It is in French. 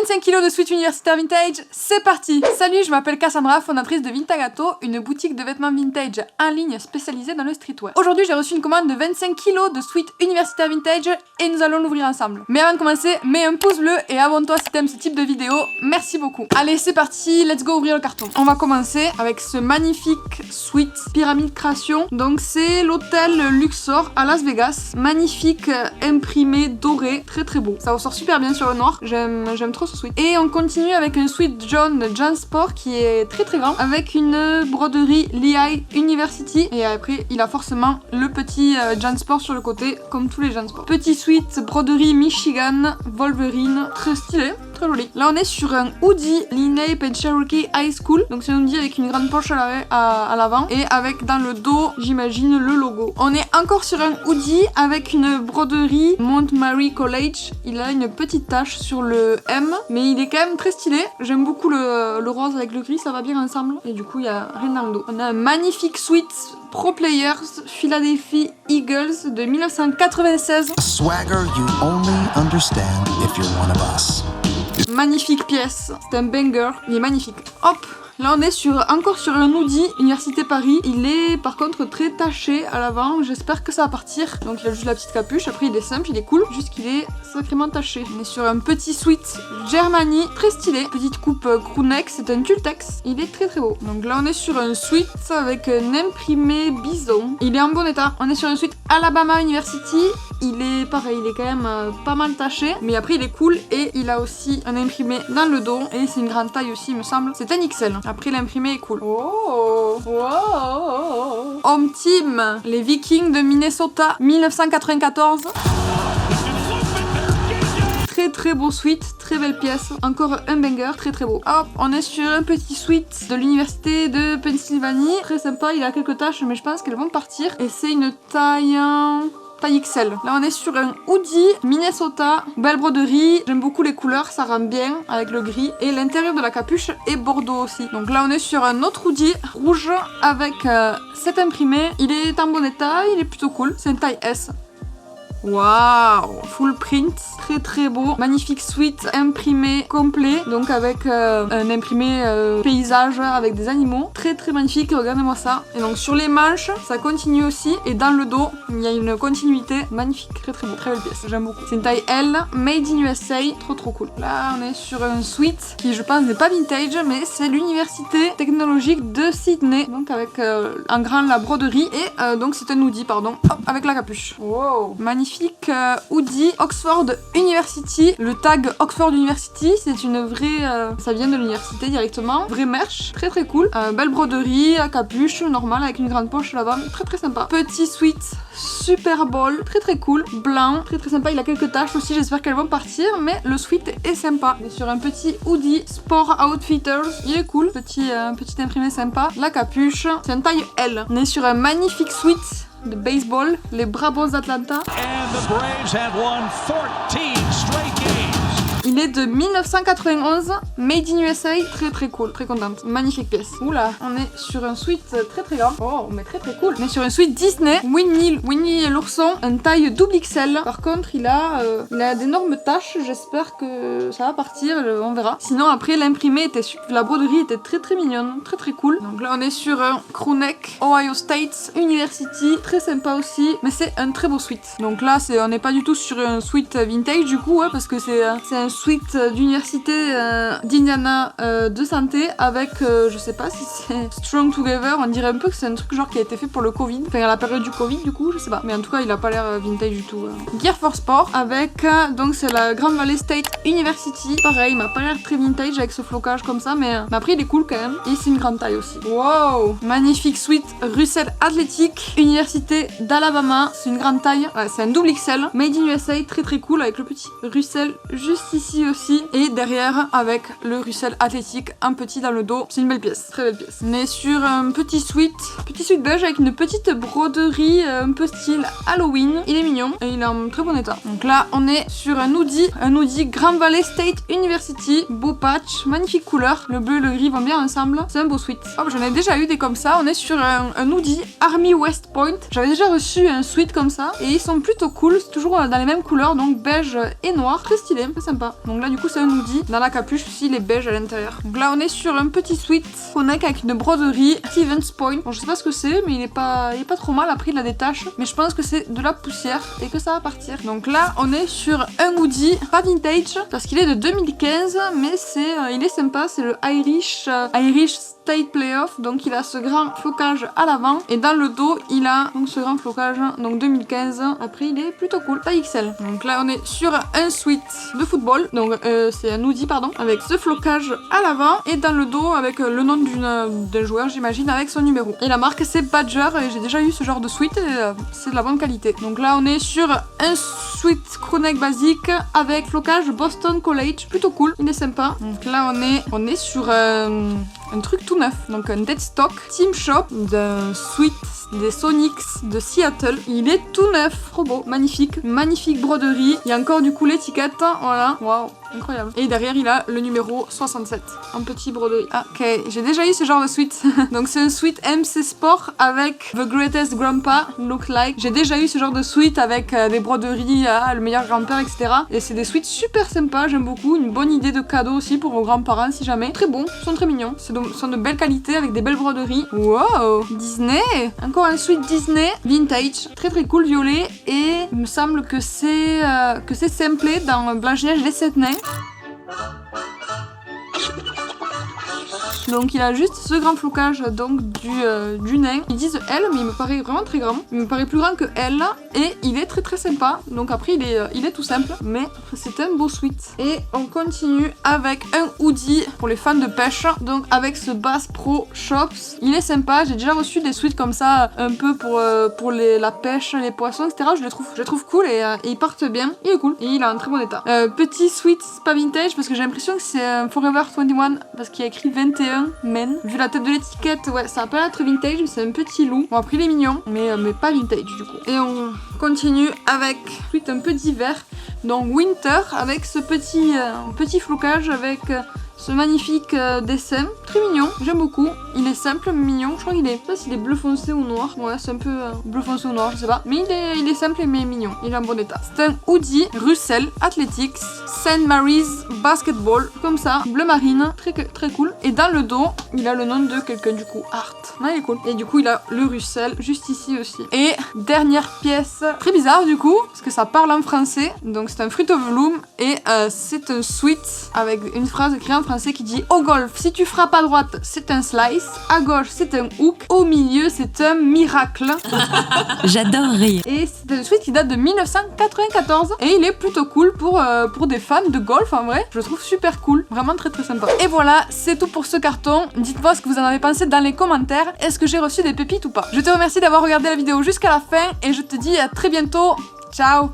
25 kg de sweat universitaire vintage, c'est parti. Salut, je m'appelle Cassandra, fondatrice de Vintagato, une boutique de vêtements vintage en ligne spécialisée dans le streetwear. Aujourd'hui, j'ai reçu une commande de 25 kg de sweat universitaire vintage et nous allons l'ouvrir ensemble. Mais avant de commencer, mets un pouce bleu et abonne-toi si t'aimes ce type de vidéo. Merci beaucoup. Allez, c'est parti, let's go ouvrir le carton. On va commencer avec ce magnifique sweat pyramide création. Donc c'est l'hôtel Luxor à Las Vegas. Magnifique imprimé doré, très très beau. Ça ressort super bien sur le noir. J'aime trop ce sweat. Et on continue avec un sweat jaune Jansport qui est très très grand avec une broderie Lehigh University. Et après, il a forcément le petit Jansport sur le côté, comme tous les Jansport. Petit sweat broderie Michigan Wolverine, très stylé. Très joli. Là on est sur un hoodie Lineape and Cherokee High School. Donc c'est un hoodie avec une grande poche à l'avant et avec dans le dos j'imagine le logo. On est encore sur un hoodie avec une broderie Montgomery College. Il a une petite tache sur le M mais il est quand même très stylé. J'aime beaucoup le rose avec le gris, ça va bien ensemble. Et du coup il y a rien dans le dos. On a un magnifique sweat Pro Players Philadelphia Eagles de 1996. A swagger you only understand if you're one of us. Magnifique pièce, c'est un banger, il est magnifique. Hop, là on est encore sur un hoodie Université Paris. Il est par contre très taché à l'avant, j'espère que ça va partir. Donc il a juste la petite capuche, après il est simple, il est cool, juste qu'il est sacrément taché. On est sur un petit sweat Germany, très stylé. Petite coupe crewneck, c'est un tultex, il est très très beau. Donc là on est sur un sweat avec un imprimé bison. Il est en bon état. On est sur un sweat Alabama University. Il est pareil, il est quand même pas mal taché, mais après il est cool et il a aussi un imprimé dans le dos et c'est une grande taille aussi il me semble. C'est un XL. Après l'imprimé est cool. Oh, wow. Home Team, les Vikings de Minnesota 1994. Très très beau sweat, très belle pièce, encore un banger, très très beau. Hop, on est sur un petit sweat de l'université de Pennsylvanie, très sympa, il a quelques taches mais je pense qu'elles vont partir. Et c'est une taille XL. Là on est sur un hoodie Minnesota, belle broderie, j'aime beaucoup les couleurs, ça rend bien avec le gris et l'intérieur de la capuche est bordeaux aussi. Donc là on est sur un autre hoodie rouge avec cet imprimé, il est en bon état, il est plutôt cool, c'est une taille S. Waouh, full print, très très beau, magnifique sweat imprimé complet, donc avec un imprimé paysage avec des animaux, très très magnifique, regardez-moi ça. Et donc sur les manches, ça continue aussi, et dans le dos, il y a une continuité, magnifique, très très beau, très belle pièce, j'aime beaucoup. C'est une taille L, made in USA, trop trop cool. Là on est sur un sweat qui je pense n'est pas vintage, mais c'est l'université technologique de Sydney, donc avec en grand la broderie, et donc c'est un hoodie, pardon, hop, avec la capuche. Wow, magnifique. Hoodie Oxford University. Le tag Oxford University, c'est une vraie... ça vient de l'université directement. Vrai merch, très très cool. Belle broderie, à capuche, normale, avec une grande poche là-bas. Très très sympa. Petit sweat Super Bowl, très très cool. Blanc, très très sympa. Il a quelques taches aussi, j'espère qu'elles vont partir, mais le sweat est sympa. On est sur un petit hoodie Sport Outfitters. Il est cool. Petit imprimé sympa. La capuche, c'est une taille L. On est sur un magnifique sweat de baseball, les Bravos d'Atlanta. Il est de 1991, made in USA, très très cool, très contente, magnifique pièce. Oula, on est sur un sweat très très grand, oh mais très très cool. On est sur un sweat Disney, Winnie l'ourson, une taille double XL. Par contre il a d'énormes taches, j'espère que ça va partir, on verra. Sinon après l'imprimé était la broderie était très très mignonne, très très cool. Donc là on est sur un crewneck Ohio State University, très sympa aussi, mais c'est un très beau sweat. Donc là on n'est pas du tout sur un sweat vintage du coup, parce que c'est un sweat d'université d'Indiana de santé avec je sais pas si c'est Strong Together, on dirait un peu que c'est un truc genre qui a été fait pour le Covid, enfin à la période du Covid du coup, je sais pas, mais en tout cas il a pas l'air vintage du tout. Gear for Sport avec donc c'est la Grand Valley State University, pareil, il m'a pas l'air très vintage avec ce flocage comme ça, mais après il est cool quand même, et c'est une grande taille aussi. Wow, magnifique sweat Russell Athletic Université d'Alabama, c'est une grande taille, ouais, c'est un double XL, made in USA, très très cool avec le petit Russell juste ici aussi, et derrière avec le Russell Athletic, un petit dans le dos. C'est une belle pièce, très belle pièce. On est sur un petit sweat beige avec une petite broderie un peu style Halloween. Il est mignon et il est en très bon état. Donc là on est sur un hoodie Grand Valley State University, beau patch, magnifique couleur, le bleu et le gris vont bien ensemble, c'est un beau sweat. Hop, j'en ai déjà eu des comme ça. On est sur un hoodie Army West Point. J'avais déjà reçu un sweat comme ça et ils sont plutôt cool, c'est toujours dans les mêmes couleurs, donc beige et noir, très stylé, très sympa. sympa. Donc là du coup c'est un hoodie. Dans la capuche aussi il est beige à l'intérieur. Donc là on est sur un petit sweat connect avec une broderie Stevens Point. Bon je sais pas ce que c'est mais il est pas trop mal. Après il a des taches. Mais je pense que c'est de la poussière et que ça va partir. Donc là on est sur un hoodie pas vintage parce qu'il est de 2015 mais il est sympa. C'est le Irish State Playoff. Donc il a ce grand flocage à l'avant et dans le dos il a donc ce grand flocage donc 2015. Après il est plutôt cool, taille XL. Donc là on est sur un sweat de football. Donc c'est un hoodie pardon avec ce flocage à l'avant et dans le dos avec le nom d'un joueur j'imagine avec son numéro. Et la marque c'est Badger et j'ai déjà eu ce genre de sweat et c'est de la bonne qualité. Donc là on est sur un sweat crew-neck basique avec flocage Boston College, plutôt cool, il est sympa. Donc là on est sur un truc tout neuf, donc un dead stock Team Shop d'un sweat des Sonics de Seattle. Il est tout neuf, trop beau, magnifique broderie. Il y a encore du coup l'étiquette, voilà, waouh, incroyable. Et derrière il a le numéro 67 en petit broderie. Ah, ok, j'ai déjà eu ce genre de sweat. Donc c'est un sweat MC Sport avec The Greatest Grandpa Look Like. J'ai déjà eu ce genre de sweat avec des broderies, le meilleur grand-père, etc. Et c'est des sweats super sympas, j'aime beaucoup. Une bonne idée de cadeau aussi pour vos grands-parents si jamais. Très bons, sont très mignons. Sont de belle qualité avec des belles broderies. Wow, Disney, encore un sweat Disney vintage, très très cool, violet. Et il me semble que c'est samplé dans Blanche-Neige les 7 nains. Donc il a juste ce grand flocage donc du nain. Ils disent L mais il me paraît vraiment très grand. Il me paraît plus grand que L et il est très très sympa. Donc après il est tout simple mais c'est un beau sweat. Et on continue avec un hoodie pour les fans de pêche. Donc avec ce Bass Pro Shops. Il est sympa. J'ai déjà reçu des sweats comme ça un peu pour la pêche, les poissons, etc. Je les trouve cool et ils partent bien. Il est cool et il est en très bon état. Petit sweat pas vintage parce que j'ai l'impression que c'est un Forever 21 parce qu'il y a écrit 21 men. Vu la tête de l'étiquette, ouais, ça va pas être vintage, mais c'est un petit loup. Bon, après, il est mignon, mais pas vintage du coup. Et on continue avec un peu d'hiver, donc winter, avec ce petit flocage avec ce magnifique dessin, très mignon, j'aime beaucoup. Il est simple, mais mignon. Je crois qu'il est, je sais pas s'il est bleu foncé ou noir. Ouais, c'est un peu bleu foncé ou noir, je sais pas. Mais il est simple mais mignon. Il est en bon état. C'est un hoodie Russell Athletics St. Mary's Basketball, comme ça, bleu marine, très très cool. Et dans le dos, il a le nom de quelqu'un du coup, Art. Ouais, il est cool. Et du coup, il a le Russell juste ici aussi. Et dernière pièce, très bizarre du coup, parce que ça parle en français. Donc c'est un Fruit of Loom et c'est un sweat avec une phrase écrite en français qui dit: au golf, si tu frappes à droite, c'est un slice, à gauche, c'est un hook, au milieu, c'est un miracle. J'adore rire. Et c'est un sweat qui date de 1994 et il est plutôt cool pour des fans de golf en vrai. Je le trouve super cool, vraiment très très sympa. Et voilà, c'est tout pour ce carton. Dites-moi ce que vous en avez pensé dans les commentaires. Est-ce que j'ai reçu des pépites ou pas? Je te remercie d'avoir regardé la vidéo jusqu'à la fin et je te dis à très bientôt. Ciao.